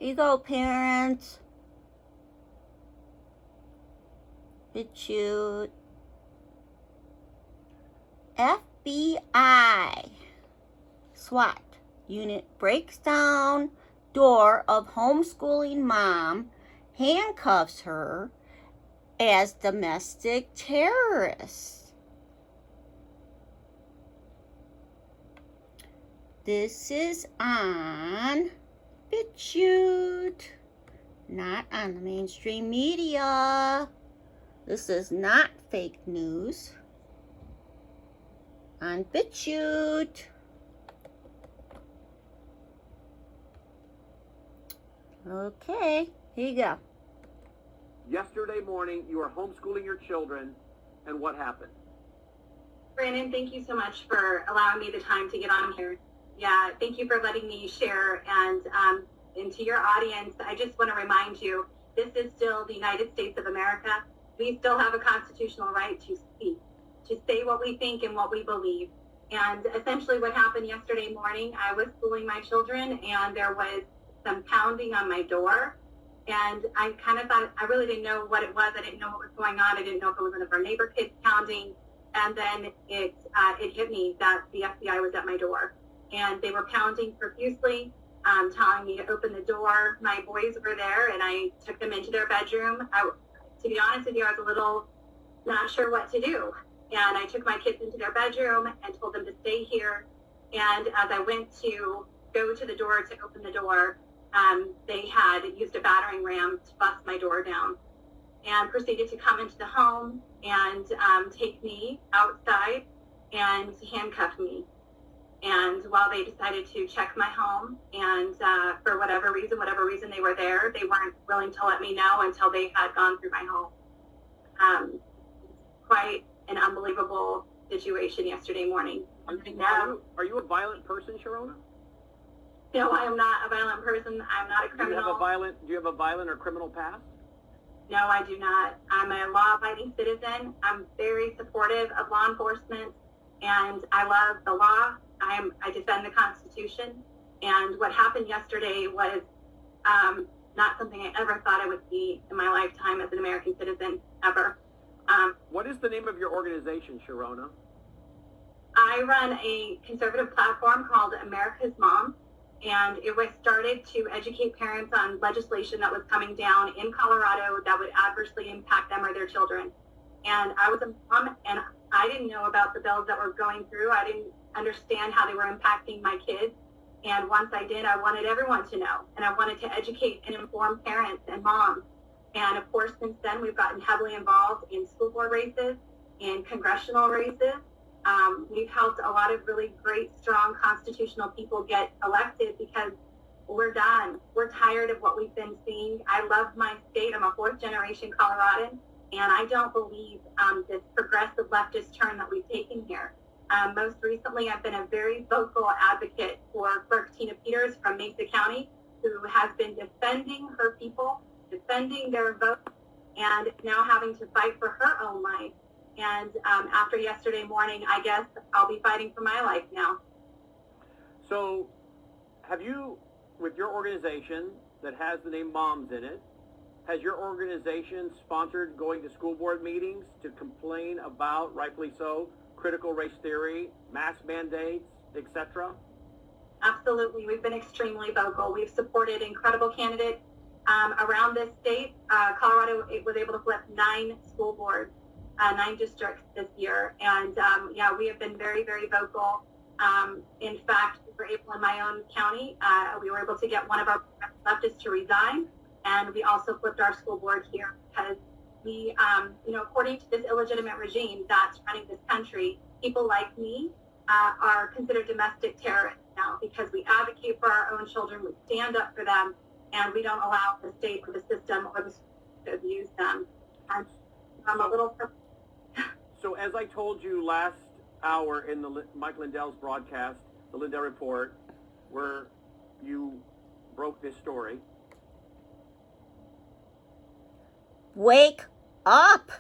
Here you go, parents. BitChute. FBI SWAT unit breaks down door of homeschooling mom, handcuffs her as domestic terrorist. This is on BitChute, not on the mainstream media. This is not fake news. On BitChute. Okay, here you go. Yesterday morning, you were homeschooling your children, and what happened? Brandon, thank you so much for allowing me the time to get on here. Yeah, thank you for letting me share. And to your audience, I just want to remind you, this is still the United States of America. We still have a constitutional right to speak, to say what we think and what we believe. And essentially what happened yesterday morning, I was schooling my children and there was some pounding on my door. And I kind of thought, I really didn't know what it was. I didn't know what was going on. I didn't know if it was one of our neighbor kids pounding. And then it hit me that the FBI was at my door. And they were pounding profusely, telling me to open the door. My boys were there, and I took them into their bedroom. To be honest with you, I was a little not sure what to do. And I took my kids into their bedroom and told them to stay here. And as I went to go to the door to open the door, they had used a battering ram to bust my door down and proceeded to come into the home and take me outside and handcuff me. And while they decided to check my home and for whatever reason they were there, they weren't willing to let me know until they had gone through my home. Quite an unbelievable situation yesterday morning. Are you a violent person, Sharona? No, I am not a violent person. I'm not a criminal. Do you have a violent or criminal past? No, I do not. I'm a law-abiding citizen. I'm very supportive of law enforcement, and I love the law. I defend the Constitution, and what happened yesterday was not something I ever thought I would see in my lifetime as an American citizen, ever. What is the name of your organization, Sharona? I run a conservative platform called America's Mom, and it was started to educate parents on legislation that was coming down in Colorado that would adversely impact them or their children. And I was a mom, and I didn't know about the bills that were going through. I didn't understand how they were impacting my kids. And once I did, I wanted everyone to know. And I wanted to educate and inform parents and moms. And of course, since then, we've gotten heavily involved in school board races, in congressional races. We've helped a lot of really great, strong constitutional people get elected because we're done. We're tired of what we've been seeing. I love my state. I'm a fourth generation Coloradan, and I don't believe this progressive leftist turn that we've taken here. Most recently, I've been a very vocal advocate for Clerk Tina Peters from Mesa County, who has been defending her people, defending their vote, and now having to fight for her own life. And after yesterday morning, I guess I'll be fighting for my life now. So, have you, with your organization that has the name Moms in it, has your organization sponsored going to school board meetings to complain about, rightfully so, critical race theory, mask mandates, etc.? Absolutely. We've been extremely vocal. We've supported incredible candidates around this state. Colorado was able to flip 9 school boards, 9 districts this year. And yeah, we have been very, very vocal. In fact, we were able in my own county, we were able to get one of our leftists to resign. And we also flipped our school board here because we, according to this illegitimate regime that's running this country, people like me are considered domestic terrorists now because we advocate for our own children, we stand up for them, and we don't allow the state or the system or the school to abuse them. And I'm a little... So as I told you last hour in the Mike Lindell's broadcast, the Lindell Report, where you broke this story. Wake up!